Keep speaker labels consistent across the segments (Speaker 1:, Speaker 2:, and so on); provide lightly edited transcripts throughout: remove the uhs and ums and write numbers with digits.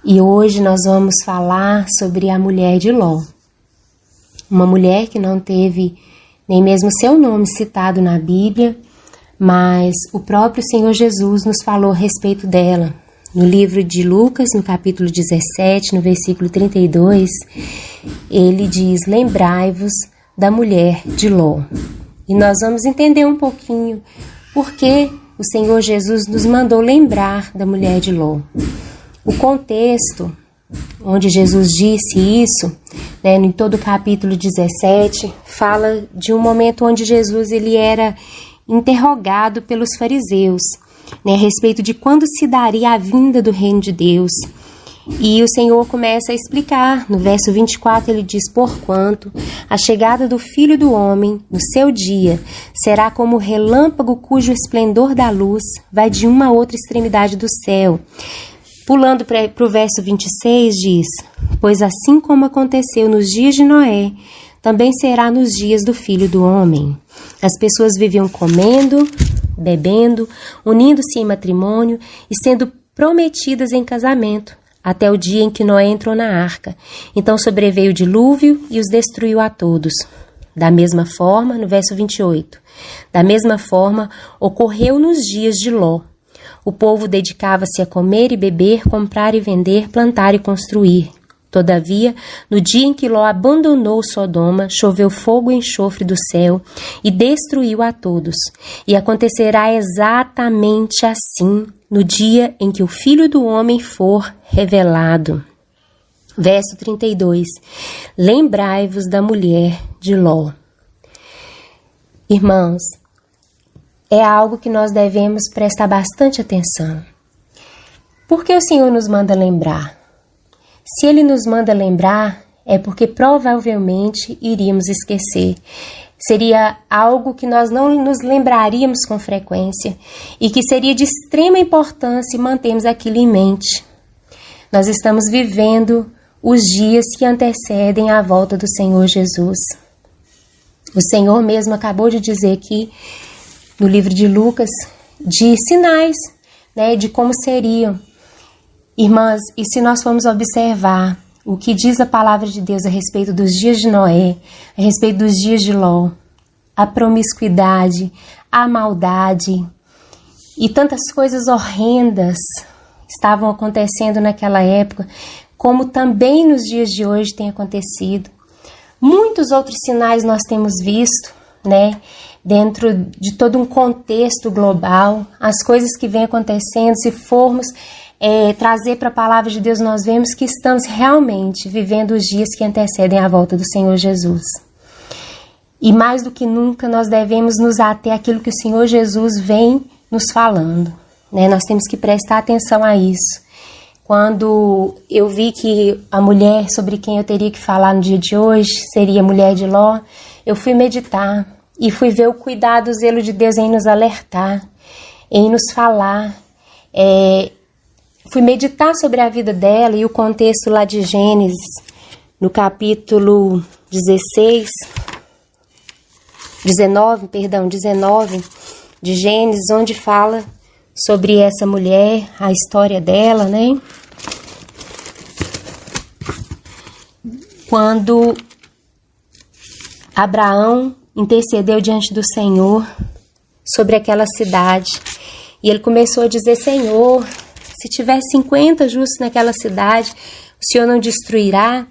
Speaker 1: E hoje nós vamos falar sobre a mulher de Ló. Uma mulher que não teve nem mesmo seu nome citado na Bíblia, mas o próprio Senhor Jesus nos falou a respeito dela. No livro de Lucas, no capítulo 17, no versículo 32, ele diz: lembrai-vos da mulher de Ló. E nós vamos entender um pouquinho por que o Senhor Jesus nos mandou lembrar da mulher de Ló. O contexto onde Jesus disse isso, em todo o capítulo 17, fala de um momento onde Jesus ele era interrogado pelos fariseus, a respeito de quando se daria a vinda do reino de Deus. E o Senhor começa a explicar. No verso 24 ele diz: porquanto a chegada do Filho do Homem, no seu dia, será como o relâmpago cujo esplendor da luz vai de uma a outra extremidade do céu. Pulando para o verso 26 diz: pois assim como aconteceu nos dias de Noé, também será nos dias do Filho do Homem. As pessoas viviam comendo, bebendo, unindo-se em matrimônio e sendo prometidas em casamento, até o dia em que Noé entrou na arca. Então sobreveio o dilúvio e os destruiu a todos. Da mesma forma, no verso 28, da mesma forma ocorreu nos dias de Ló. O povo dedicava-se a comer e beber, comprar e vender, plantar e construir. Todavia, no dia em que Ló abandonou Sodoma, choveu fogo e enxofre do céu e destruiu a todos. E acontecerá exatamente assim no dia em que o Filho do Homem for revelado. Verso 32. Lembrai-vos da mulher de Ló. Irmãos, é algo que nós devemos prestar bastante atenção. Por que o Senhor nos manda lembrar? Se Ele nos manda lembrar, é porque provavelmente iríamos esquecer. Seria algo que nós não nos lembraríamos com frequência e que seria de extrema importância mantermos aquilo em mente. Nós estamos vivendo os dias que antecedem a volta do Senhor Jesus. O Senhor mesmo acabou de dizer aqui, no livro de Lucas, de sinais, de como seriam. Irmãs, e se nós formos observar o que diz a palavra de Deus a respeito dos dias de Noé, a respeito dos dias de Ló, a promiscuidade, a maldade e tantas coisas horrendas estavam acontecendo naquela época, como também nos dias de hoje tem acontecido. Muitos outros sinais nós temos visto, dentro de todo um contexto global, as coisas que vêm acontecendo. Se formos trazer para a palavra de Deus, nós vemos que estamos realmente vivendo os dias que antecedem a volta do Senhor Jesus. E mais do que nunca nós devemos nos ater àquilo que o Senhor Jesus vem nos falando. Nós temos que prestar atenção a isso. Quando eu vi que a mulher sobre quem eu teria que falar no dia de hoje seria a mulher de Ló, eu fui meditar e fui ver o cuidado, o zelo de Deus em nos alertar, em nos falar. Fui meditar sobre a vida dela e o contexto lá de Gênesis, no capítulo 19 de Gênesis, onde fala sobre essa mulher, a história dela, Quando Abraão intercedeu diante do Senhor sobre aquela cidade, e ele começou a dizer: Senhor, se tiver 50 justos naquela cidade, o Senhor não destruirá?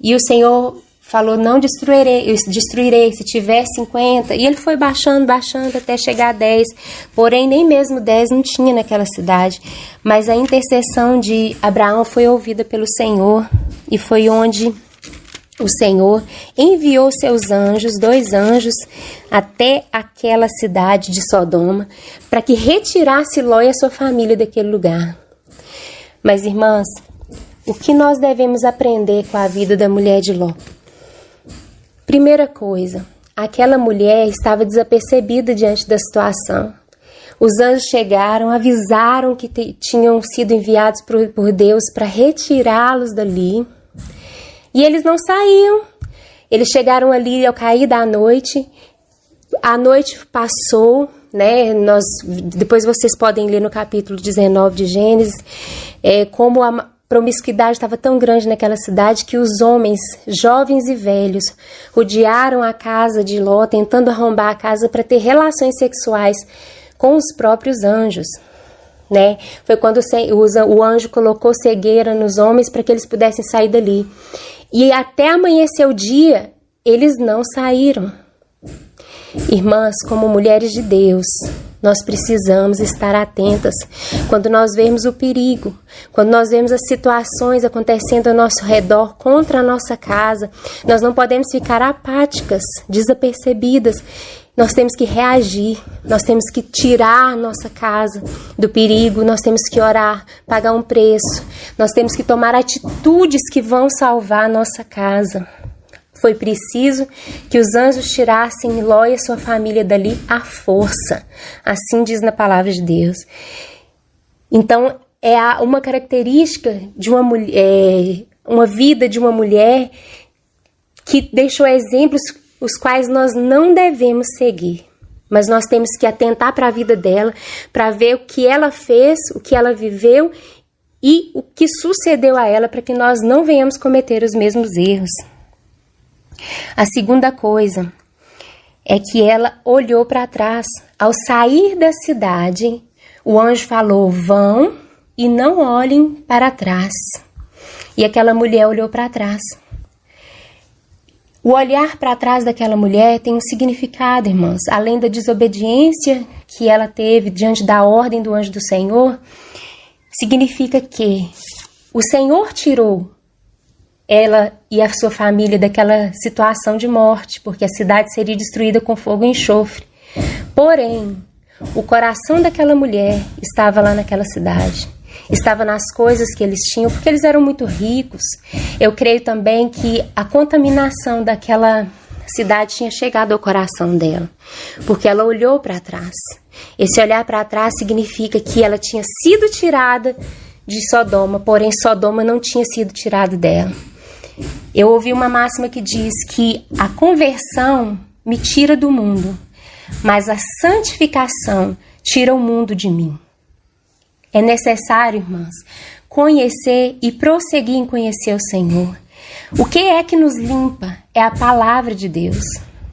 Speaker 1: E o Senhor falou: não destruirei, eu destruirei se tiver 50. E ele foi baixando até chegar a 10. Porém, nem mesmo 10 não tinha naquela cidade. Mas a intercessão de Abraão foi ouvida pelo Senhor, e foi onde o Senhor enviou seus anjos, 2 anjos, até aquela cidade de Sodoma, para que retirasse Ló e a sua família daquele lugar. Mas, irmãs, o que nós devemos aprender com a vida da mulher de Ló? Primeira coisa, aquela mulher estava desapercebida diante da situação. Os anjos chegaram, avisaram que tinham sido enviados por Deus para retirá-los dali. E eles não saíam. Eles chegaram ali ao cair da noite. A noite passou, depois vocês podem ler no capítulo 19 de Gênesis, como promiscuidade estava tão grande naquela cidade que os homens, jovens e velhos, rodearam a casa de Ló, tentando arrombar a casa para ter relações sexuais com os próprios anjos. Né? Foi quando o anjo colocou cegueira nos homens para que eles pudessem sair dali. E até amanhecer o dia, eles não saíram. Irmãs, como mulheres de Deus, nós precisamos estar atentas quando nós vemos o perigo, quando nós vemos as situações acontecendo ao nosso redor contra a nossa casa. Nós não podemos ficar apáticas, desapercebidas. Nós temos que reagir, nós temos que tirar a nossa casa do perigo, nós temos que orar, pagar um preço, nós temos que tomar atitudes que vão salvar a nossa casa. Foi preciso que os anjos tirassem Ló e a sua família dali à força, assim diz na palavra de Deus. Então, é uma característica de uma mulher, uma vida de uma mulher que deixou exemplos os quais nós não devemos seguir, mas nós temos que atentar para a vida dela, para ver o que ela fez, o que ela viveu e o que sucedeu a ela, para que nós não venhamos cometer os mesmos erros. A segunda coisa é que ela olhou para trás. Ao sair da cidade, o anjo falou: vão e não olhem para trás. E aquela mulher olhou para trás. O olhar para trás daquela mulher tem um significado, irmãs. Além da desobediência que ela teve diante da ordem do anjo do Senhor, significa que o Senhor tirou ela e a sua família daquela situação de morte, porque a cidade seria destruída com fogo e enxofre. Porém, o coração daquela mulher estava lá naquela cidade. Estava nas coisas que eles tinham, porque eles eram muito ricos. Eu creio também que a contaminação daquela cidade tinha chegado ao coração dela, porque ela olhou para trás. Esse olhar para trás significa que ela tinha sido tirada de Sodoma, porém Sodoma não tinha sido tirada dela. Eu ouvi uma máxima que diz que a conversão me tira do mundo, mas a santificação tira o mundo de mim. É necessário, irmãs, conhecer e prosseguir em conhecer o Senhor. O que é que nos limpa? É a palavra de Deus.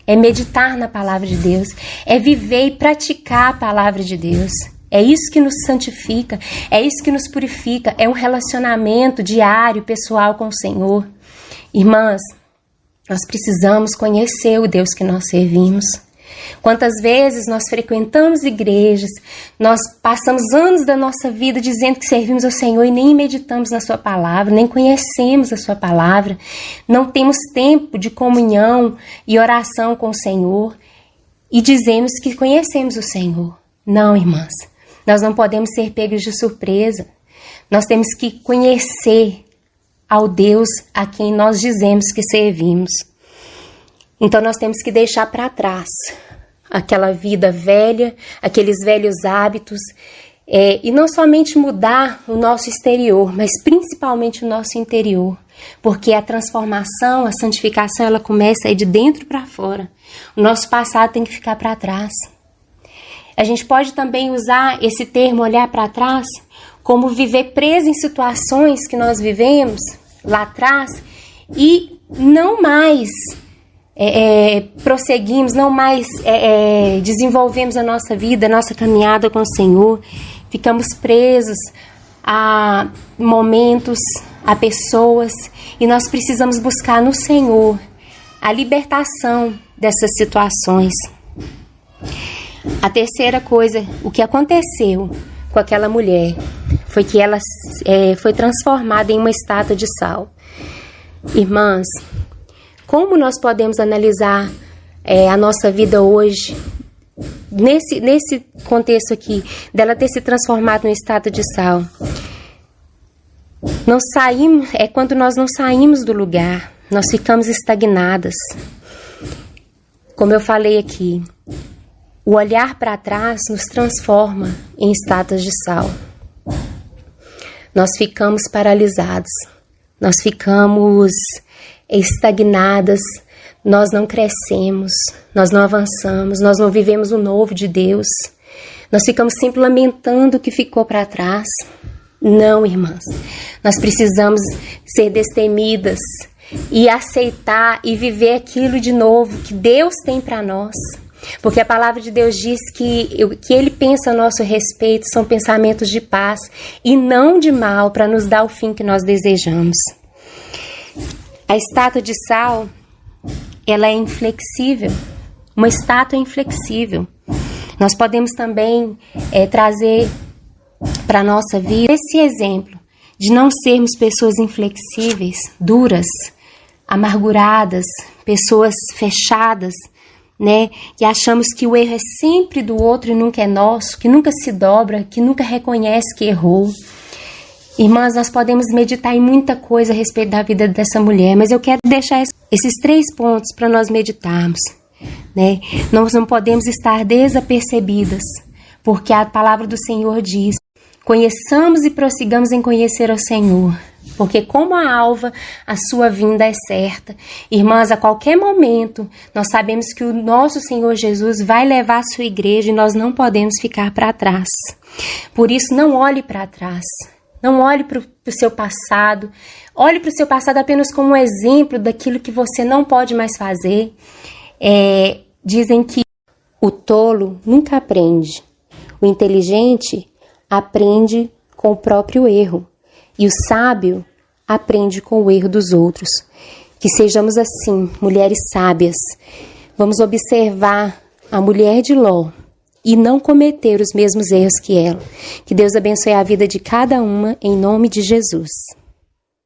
Speaker 1: É meditar na palavra de Deus. É viver e praticar a palavra de Deus. É isso que nos santifica. É isso que nos purifica. É um relacionamento diário, pessoal com o Senhor. Irmãs, nós precisamos conhecer o Deus que nós servimos. Quantas vezes nós frequentamos igrejas, nós passamos anos da nossa vida dizendo que servimos ao Senhor e nem meditamos na sua palavra, nem conhecemos a sua palavra, não temos tempo de comunhão e oração com o Senhor e dizemos que conhecemos o Senhor. Não, irmãs, nós não podemos ser pegos de surpresa, nós temos que conhecer ao Deus a quem nós dizemos que servimos. Então nós temos que deixar para trás aquela vida velha, aqueles velhos hábitos, e não somente mudar o nosso exterior, mas principalmente o nosso interior, porque a transformação, a santificação, ela começa aí de dentro para fora. O nosso passado tem que ficar para trás. A gente pode também usar esse termo, olhar para trás, como viver preso em situações que nós vivemos lá atrás e não mais prosseguimos, não mais desenvolvemos a nossa vida, a nossa caminhada com o Senhor, ficamos presos a momentos, a pessoas, e nós precisamos buscar no Senhor a libertação dessas situações. A terceira coisa, o que aconteceu com aquela mulher, foi que ela foi transformada em uma estátua de sal. Irmãs, como nós podemos analisar a nossa vida hoje, nesse contexto aqui, dela ter se transformado em estátua de sal? Não saímos, quando nós não saímos do lugar, nós ficamos estagnadas. Como eu falei aqui, o olhar para trás nos transforma em estátuas de sal. Nós ficamos paralisados, nós ficamos estagnadas, nós não crescemos, nós não avançamos, nós não vivemos o novo de Deus, nós ficamos sempre lamentando o que ficou para trás. Não, irmãs. Nós precisamos ser destemidas e aceitar e viver aquilo de novo que Deus tem para nós. Porque a palavra de Deus diz que o que Ele pensa a nosso respeito são pensamentos de paz e não de mal, para nos dar o fim que nós desejamos. A estátua de sal, ela é inflexível. Uma estátua é inflexível. Nós podemos também trazer para a nossa vida esse exemplo de não sermos pessoas inflexíveis, duras, amarguradas, pessoas fechadas, né? Que achamos que o erro é sempre do outro e nunca é nosso, que nunca se dobra, que nunca reconhece que errou. Irmãs, nós podemos meditar em muita coisa a respeito da vida dessa mulher, mas eu quero deixar esses 3 pontos para nós meditarmos, né? Nós não podemos estar desapercebidas, porque a palavra do Senhor diz: conheçamos e prossigamos em conhecer ao Senhor, porque como a alva, a sua vinda é certa. Irmãs, a qualquer momento, nós sabemos que o nosso Senhor Jesus vai levar a sua igreja e nós não podemos ficar para trás. Por isso, não olhe para trás, não olhe para o seu passado, olhe para o seu passado apenas como um exemplo daquilo que você não pode mais fazer. Dizem que o tolo nunca aprende, o inteligente aprende com o próprio erro e o sábio aprende com o erro dos outros. Que sejamos assim, mulheres sábias. Vamos observar a mulher de Ló e não cometer os mesmos erros que ela. Que Deus abençoe a vida de cada uma, em nome de Jesus.